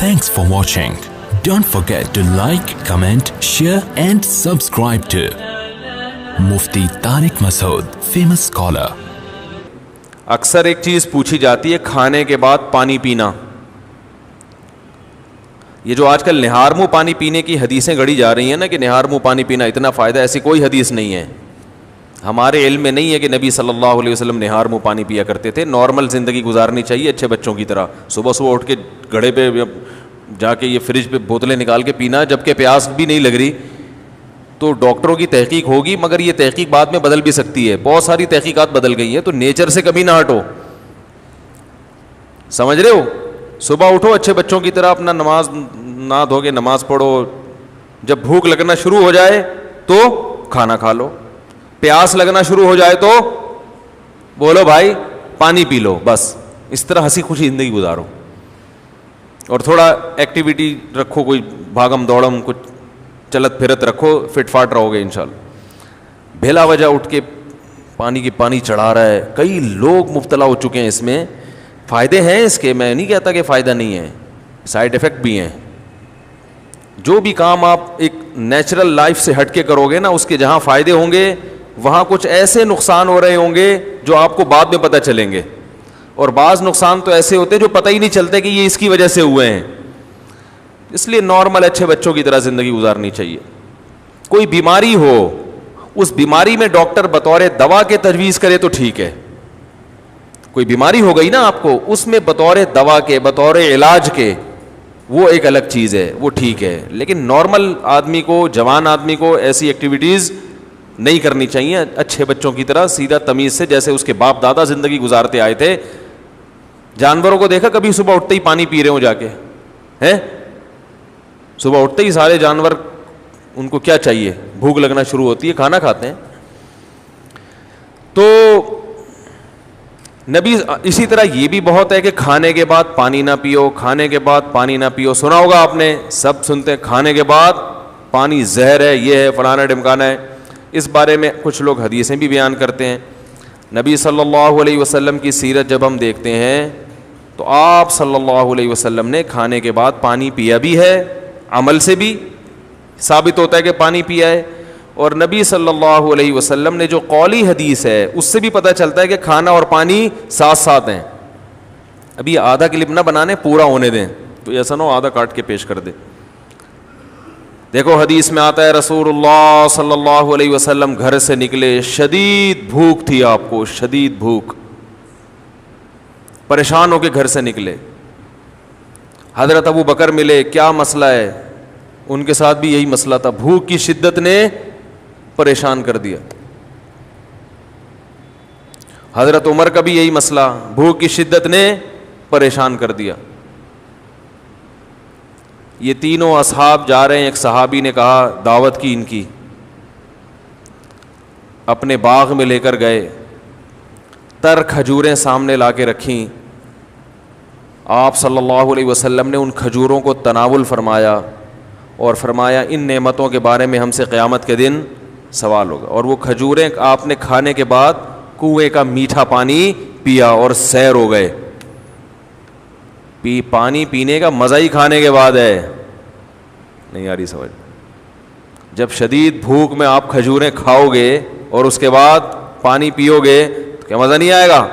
Thanks for watching. Don't forget to like, comment, share and subscribe to Mufti Tariq Masood, famous scholar. اکثر ایک چیز پوچھی جاتی ہے کھانے کے بعد پانی پینا. یہ جو آج کل نہار منہ پانی پینے کی حدیثیں گڑھی جا رہی ہیں نا کہ نہار منہ پانی پینا اتنا فائدہ, ایسی کوئی حدیث نہیں ہے. ہمارے علم میں نہیں ہے کہ نبی صلی اللہ علیہ وسلم نہار منہ پانی پیا کرتے تھے. نارمل زندگی گزارنی چاہیے اچھے بچوں کی طرح. صبح صبح اٹھ کے گھڑے پہ جا کے یہ فریج پہ بوتلیں نکال کے پینا, جبکہ پیاس بھی نہیں لگ رہی. تو ڈاکٹروں کی تحقیق ہوگی, مگر یہ تحقیق بعد میں بدل بھی سکتی ہے. بہت ساری تحقیقات بدل گئی ہیں, تو نیچر سے کبھی نہ ہٹو. سمجھ رہے ہو؟ صبح اٹھو اچھے بچوں کی طرح, اپنا نماز نہ دھو کے نماز پڑھو. جب بھوک لگنا شروع ہو جائے تو کھانا کھا لو. پیاس لگنا شروع ہو جائے تو بولو بھائی پانی پی لو. بس اس طرح ہنسی خوشی زندگی گزارو, اور تھوڑا ایکٹیویٹی رکھو, کوئی بھاگم دوڑم, کچھ چلت پھرت رکھو, فٹ فاٹ رہو گے انشاءاللہ. بھلا وجہ اٹھ کے پانی چڑھا رہا ہے. کئی لوگ مبتلا ہو چکے ہیں اس میں. فائدے ہیں اس کے, میں نہیں کہتا کہ فائدہ نہیں ہے, سائیڈ افیکٹ بھی ہیں. جو بھی کام آپ ایک نیچرل لائف سے ہٹ کے کرو گے نا, اس کے جہاں فائدے ہوں گے وہاں کچھ ایسے نقصان ہو رہے ہوں گے جو آپ کو بعد میں پتہ چلیں گے. اور بعض نقصان تو ایسے ہوتے ہیں جو پتہ ہی نہیں چلتے کہ یہ اس کی وجہ سے ہوئے ہیں. اس لیے نارمل اچھے بچوں کی طرح زندگی گزارنی چاہیے. کوئی بیماری ہو, اس بیماری میں ڈاکٹر بطور دوا کے تجویز کرے تو ٹھیک ہے. کوئی بیماری ہو گئی نا آپ کو, اس میں بطور دوا کے, بطور علاج کے, وہ ایک الگ چیز ہے, وہ ٹھیک ہے. لیکن نارمل آدمی کو, جوان آدمی کو ایسی ایکٹیویٹیز نہیں کرنی چاہیے. اچھے بچوں کی طرح سیدھا تمیز سے, جیسے اس کے باپ دادا زندگی گزارتے آئے تھے. جانوروں کو دیکھا کبھی صبح اٹھتے ہی پانی پی رہے ہوں جا کے ہیں؟ صبح اٹھتے ہی سارے جانور, ان کو کیا چاہیے, بھوک لگنا شروع ہوتی ہے, کھانا کھاتے ہیں. تو نبی اسی طرح یہ بھی بہت ہے کہ کھانے کے بعد پانی نہ پیو, کھانے کے بعد پانی نہ پیو. سنا ہوگا آپ نے, سب سنتے ہیں کھانے کے بعد پانی زہر ہے, یہ ہے, فلانا ڈمکانا ہے. اس بارے میں کچھ لوگ حدیثیں بھی بیان کرتے ہیں. نبی صلی اللہ علیہ وسلم کی سیرت جب ہم دیکھتے ہیں تو آپ صلی اللہ علیہ وسلم نے کھانے کے بعد پانی پیا بھی ہے, عمل سے بھی ثابت ہوتا ہے کہ پانی پیا ہے. اور نبی صلی اللہ علیہ وسلم نے جو قولی حدیث ہے اس سے بھی پتہ چلتا ہے کہ کھانا اور پانی ساتھ ساتھ ہیں. ابھی آدھا کلپ نہ بنانے, پورا ہونے دیں, تو ایسا نہ ہو آدھا کاٹ کے پیش کر دے. دیکھو حدیث میں آتا ہے رسول اللہ صلی اللہ علیہ وسلم گھر سے نکلے, شدید بھوک تھی آپ کو, شدید بھوک, پریشان ہو کے گھر سے نکلے. حضرت ابو بکر ملے, کیا مسئلہ ہے؟ ان کے ساتھ بھی یہی مسئلہ تھا, بھوک کی شدت نے پریشان کر دیا. حضرت عمر کا بھی یہی مسئلہ, بھوک کی شدت نے پریشان کر دیا. یہ تینوں اصحاب جا رہے ہیں. ایک صحابی نے کہا, دعوت کی ان کی, اپنے باغ میں لے کر گئے, تر کھجوریں سامنے لا کے رکھیں. آپ صلی اللہ علیہ وسلم نے ان کھجوروں کو تناول فرمایا اور فرمایا ان نعمتوں کے بارے میں ہم سے قیامت کے دن سوال ہوگا. اور وہ کھجوریں آپ نے کھانے کے بعد کنویں کا میٹھا پانی پیا اور سیر ہو گئے. پانی پینے کا مزہ ہی کھانے کے بعد ہے. نہیں آ رہی سمجھ؟ جب شدید بھوک میں آپ کھجوریں کھاؤ گے اور اس کے بعد پانی پیو گے تو کیا مزہ نہیں آئے گا؟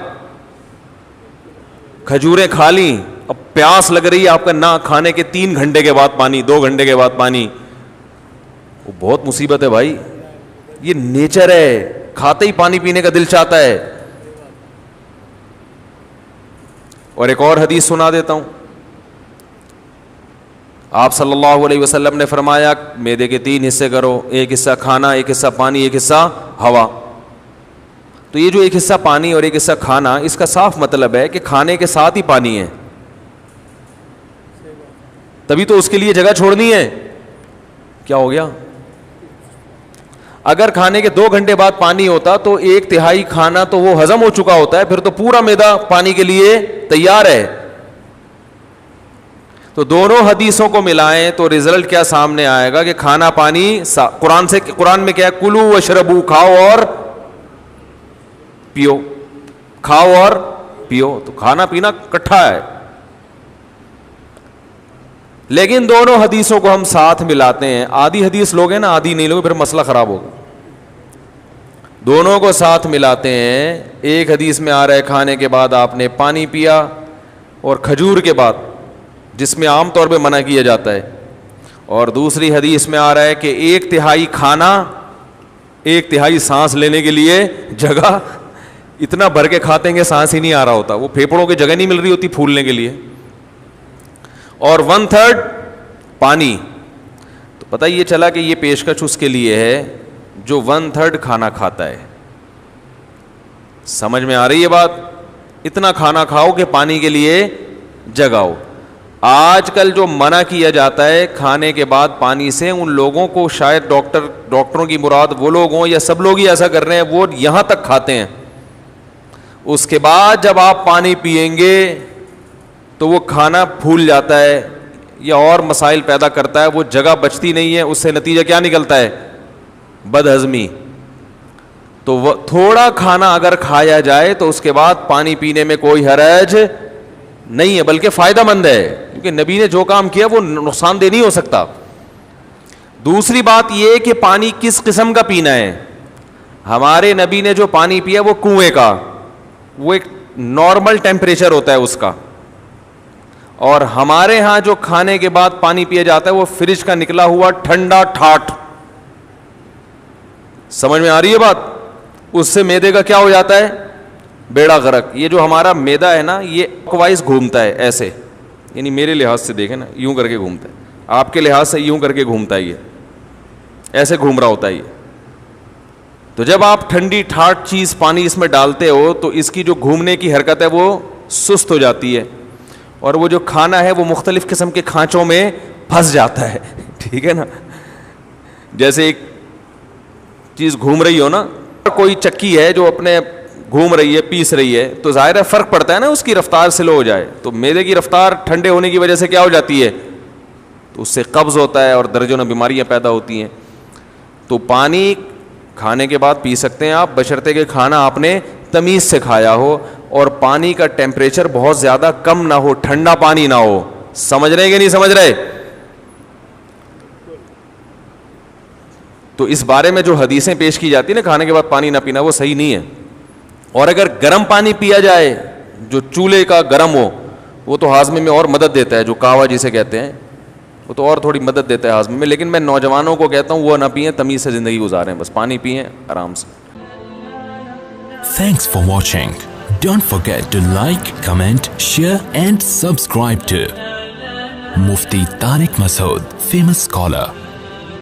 کھجوریں کھا لیں, اب پیاس لگ رہی ہے آپ کا, نہ کھانے کے 3 گھنٹے کے بعد پانی, 2 گھنٹے کے بعد پانی, وہ بہت مصیبت ہے بھائی. یہ نیچر ہے, کھاتے ہی پانی پینے کا دل چاہتا ہے. اور ایک اور حدیث سنا دیتا ہوں. آپ صلی اللہ علیہ وسلم نے فرمایا معدے کے 3 حصے کرو, ایک حصہ کھانا, ایک حصہ پانی, ایک حصہ ہوا. تو یہ جو ایک حصہ پانی اور ایک حصہ کھانا, اس کا صاف مطلب ہے کہ کھانے کے ساتھ ہی پانی ہے, تبھی تو اس کے لیے جگہ چھوڑنی ہے. کیا ہو گیا؟ اگر کھانے کے 2 گھنٹے بعد پانی ہوتا تو 1/3 کھانا تو وہ ہضم ہو چکا ہوتا ہے, پھر تو پورا معدہ پانی کے لیے تیار ہے. تو دونوں حدیثوں کو ملائیں تو رزلٹ کیا سامنے آئے گا کہ کھانا پانی قرآن میں کیا ہے, کلو واشربو, کھاؤ اور پیو, کھاؤ اور پیو. تو کھانا پینا کٹھا ہے. لیکن دونوں حدیثوں کو ہم ساتھ ملاتے ہیں. آدھی حدیث لوگ ہیں نا, آدھی نہیں لوگ, پھر مسئلہ خراب ہوگا. دونوں کو ساتھ ملاتے ہیں. ایک حدیث میں آ رہا ہے کھانے کے بعد آپ نے پانی پیا, اور کھجور کے بعد, جس میں عام طور پہ منع کیا جاتا ہے. اور دوسری حدیث میں آ رہا ہے کہ 1/3 کھانا, 1/3 سانس لینے کے لیے جگہ. اتنا بھر کے کھاتے ہیں کہ سانس ہی نہیں آ رہا ہوتا, وہ پھیپھڑوں کی جگہ نہیں مل رہی ہوتی پھولنے کے لیے. اور 1/3 پانی. تو پتہ یہ چلا کہ یہ پیشکش اس کے لیے ہے جو 1/3 کھانا کھاتا ہے. سمجھ میں آ رہی ہے بات؟ اتنا کھانا کھاؤ کہ پانی کے لیے جگہ ہو. آج کل جو منع کیا جاتا ہے کھانے کے بعد پانی سے, ان لوگوں کو شاید ڈاکٹروں کی مراد وہ لوگ ہوں یا سب لوگ ہی ایسا کر رہے ہیں, وہ یہاں تک کھاتے ہیں. اس کے بعد جب آپ پانی پیئیں گے تو وہ کھانا پھول جاتا ہے یا اور مسائل پیدا کرتا ہے, وہ جگہ بچتی نہیں ہے. اس سے نتیجہ کیا نکلتا ہے؟ بد ہضمی. تو تھوڑا کھانا اگر کھایا جائے تو اس کے بعد پانی پینے میں کوئی حرج نہیں ہے, بلکہ فائدہ مند ہے, کیونکہ نبی نے جو کام کیا وہ نقصان دہ نہیں ہو سکتا. دوسری بات یہ کہ پانی کس قسم کا پینا ہے. ہمارے نبی نے جو پانی پیا وہ کنویں کا, وہ ایک نارمل ٹیمپریچر ہوتا ہے اس کا. اور ہمارے ہاں جو کھانے کے بعد پانی پیا جاتا ہے وہ فریج کا نکلا ہوا ٹھنڈا ٹھاٹ. سمجھ میں آ رہی ہے بات؟ اس سے معدے کا کیا ہو جاتا ہے؟ بیڑا غرق. یہ جو ہمارا معدہ ہے نا, یہ وائز گھومتا ہے ایسے, یعنی میرے لحاظ سے دیکھیں نا, یوں کر کے گھومتا ہے. آپ کے لحاظ سے یوں کر کے گھومتا ہے, یہ ایسے گھوم رہا ہوتا ہے یہ. تو جب آپ ٹھنڈی ٹھاٹ چیز پانی اس میں ڈالتے ہو تو اس کی جو گھومنے کی حرکت ہے وہ سست ہو جاتی ہے, اور وہ جو کھانا ہے وہ مختلف قسم کے کھانچوں میں پھنس جاتا ہے. ٹھیک ہے نا؟ جیسے ایک چیز گھوم رہی ہو نا, کوئی چکی ہے جو اپنے گھوم رہی ہے, پیس رہی ہے, تو ظاہر ہے فرق پڑتا ہے نا, اس کی رفتار سلو ہو جائے تو معدے کی رفتار ٹھنڈے ہونے کی وجہ سے کیا ہو جاتی ہے, تو اس سے قبض ہوتا ہے اور درجنوں بیماریاں پیدا ہوتی ہیں. تو پانی کھانے کے بعد پی سکتے ہیں آپ, بشرطے کہ کھانا آپ نے تمیز سے کھایا ہو اور پانی کا ٹیمپریچر بہت زیادہ کم نہ ہو, ٹھنڈا پانی نہ ہو. سمجھ رہے کہ نہیں سمجھ رہے؟ تو اس بارے میں جو حدیثیں پیش کی جاتی ہیں نا کھانے کے بعد پانی نہ پینا, وہ صحیح نہیں ہے. اور اگر گرم پانی پیا جائے جو چولہے کا گرم ہو, وہ تو ہاضمے میں اور مدد دیتا ہے, جو کہوا جسے کہتے ہیں, وہ تو اور تھوڑی مدد دیتا ہے ہاضمے میں. لیکن میں نوجوانوں کو کہتا ہوں وہ نہ پئیں, تمیز سے زندگی گزاریں, بس پانی پئیں آرام سے. Thanks for watching. Don't forget to like, comment, share and subscribe to Mufti Tariq Masood, famous scholar.